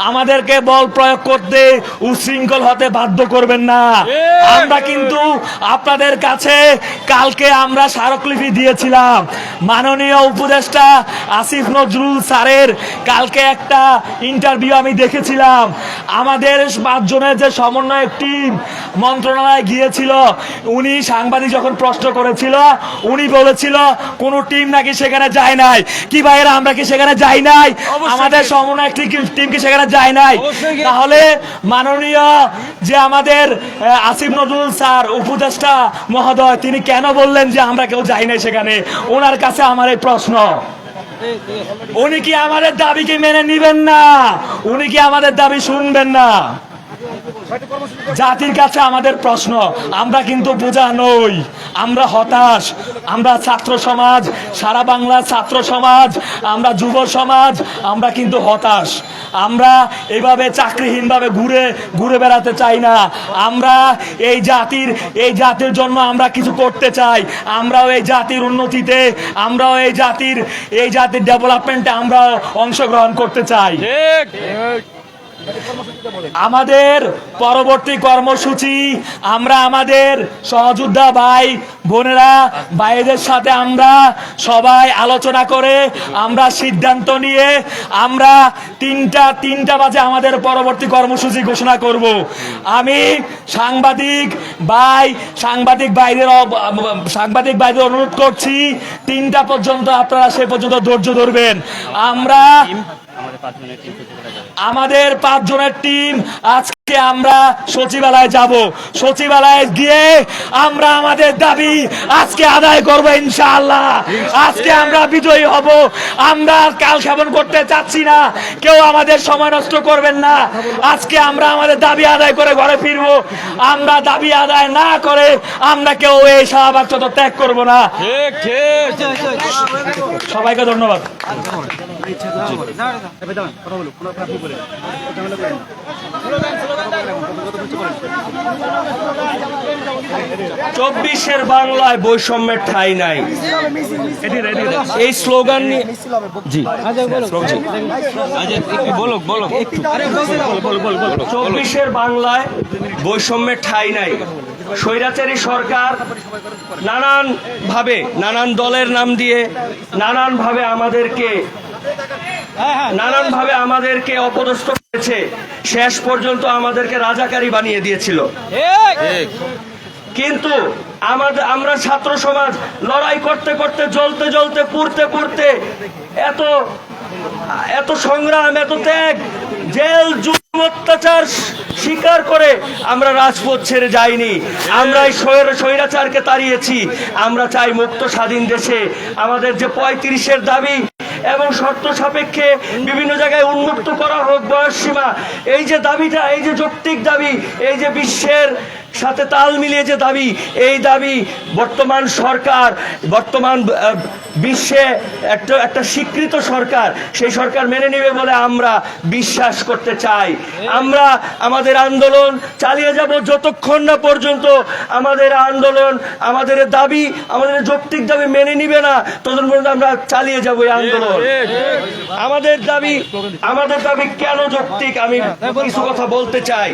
আমাদেরকে বল প্রয়োগ করতে উশৃঙ্খল হতে বাধ্য করবেন না। আমরা কিন্তু আপনাদের কাছে কালকে আমরা স্মারকলিপি দিয়েছিলাম। মাননীয় উপদেষ্টা আসিফ নজরুল স্যারের কালকে একটা ইন্টারভিউ আমি দেখেছিলাম। আমাদের 5 জনের যে সমন্বয়ক টিম মন্ত্রণালয়ে গিয়েছিল, উনি সাংবাদিক যখন প্রশ্ন করেছিল উনি বলেছিল কোন টিম নাকি সেখানে যায় নাই। কি ভাইয়েরা, আমরা কি সেখানে যাই নাই? আমাদের সমন্বয়ক টিম কি সেখানে যায় নাই? তাহলে মাননীয় যে আমাদের আসিফ নজরুল স্যার উপদেষ্টা মহোদয়, তিনি কেন বললেন যে আমরা কেউ যাই নাই সেখানে? ওনার কাছে আমার এই প্রশ্ন, উনি কি আমাদের দাবিকে মেনে নিবেন না? উনি কি আমাদের দাবি শুনবেন না? জাতির কাছে আমাদের প্রশ্ন। আমরা কিন্তু বোঝা নই, আমরা হতাশ। আমরা ছাত্র সমাজ, সারা বাংলার ছাত্র সমাজ, আমরা যুব সমাজ, আমরা কিন্তু হতাশ। আমরা এভাবে চাকরিহীনভাবে ঘুরে ঘুরে বেড়াতে চাই না। আমরা এই জাতির জন্য আমরা কিছু করতে চাই। আমরাও এই জাতির উন্নতিতে, আমরাও এই জাতির ডেভেলপমেন্টে আমরা অংশগ্রহণ করতে চাই। আমাদের পরবর্তী কর্মসূচি, আমরা আমাদের সহযোদ্ধা ভাই বোনেরা ভাইদের সাথে আমরা সবাই আলোচনা করে আমরা সিদ্ধান্ত নিয়ে আমরা 3টা বাজে আমাদের পরবর্তী কর্মসূচি ঘোষণা করব। আমি সাংবাদিক ভাইদের অনুরোধ করছি 3টা পর্যন্ত আপনারা সে পর্যন্ত ধৈর্য ধরবেন। আমাদের 5 জনের টিম আজকে আমরা সচিবালয়ে যাব। সচিবালয়ে গিয়ে আমরা আমাদের দাবি আজকে আদায় করব ইনশাআল্লাহ। আজকে আমরা বিজয়ী হব। আমরা কাল ক্ষেপণ করতে চাচ্ছি না, কেউ আমাদের সময় নষ্ট করবেন না। আজকে আমরা আমাদের দাবি আদায় করে ঘরে ফিরব। আমরা দাবি আদায় না করে আমরা কেউ এই শাহবাগ চত্বর ত্যাগ করব না। সবাইকে ধন্যবাদ। 24-এর বাংলায় বৈষম্যের ঠাঁই নাই, এই স্লোগান নিয়ে 24-এর বাংলায় বৈষম্যের ঠাঁই নাই। স্বৈরাচারী সরকার নানান দলের নাম দিয়ে নানানভাবে আমাদেরকে অপদস্থ করেছে। শেষ পর্যন্ত আমাদেরকে রাজাকারী বানিয়ে দিয়েছিল। কিন্তু আমরা ছাত্র সমাজ লড়াই করতে করতে, জ্বলতে জ্বলতে, পুড়তে পুড়তে, এত সংগ্রাম, এত ত্যাগ, জেল জুলুম অত্যাচার স্বীকার করে আমরা রাজপথ ছেড়ে যাইনি। আমরা এই স্বৈরাচারকে তাড়িয়েছি। আমরা চাই মুক্ত স্বাধীন দেশে আমাদের যে 35-এর দাবি এবং শর্ত সাপেক্ষে বিভিন্ন জায়গায় উন্মুক্ত করা হোক বয়স সীমা, এই যে দাবিটা, এই যে যৌক্তিক দাবি, এই যে বিশ্বের সাথে তাল মিলিয়ে যে দাবি, এই দাবি বর্তমান বিশ্বে একটা স্বীকৃত সরকার, সেই সরকার মেনে নেবে বলে আমরা বিশ্বাস করতে চাই। আমরা আমাদের আন্দোলন চালিয়ে যাব যতক্ষণ না পর্যন্ত আমাদের আন্দোলন, আমাদের দাবি, আমাদের যৌক্তিক দাবি মেনে নিবে না, ততক্ষণ পর্যন্ত আমরা চালিয়ে যাব এই আন্দোলন। আমাদের দাবি কেন যৌক্তিক, আমি কিছু কথা বলতে চাই।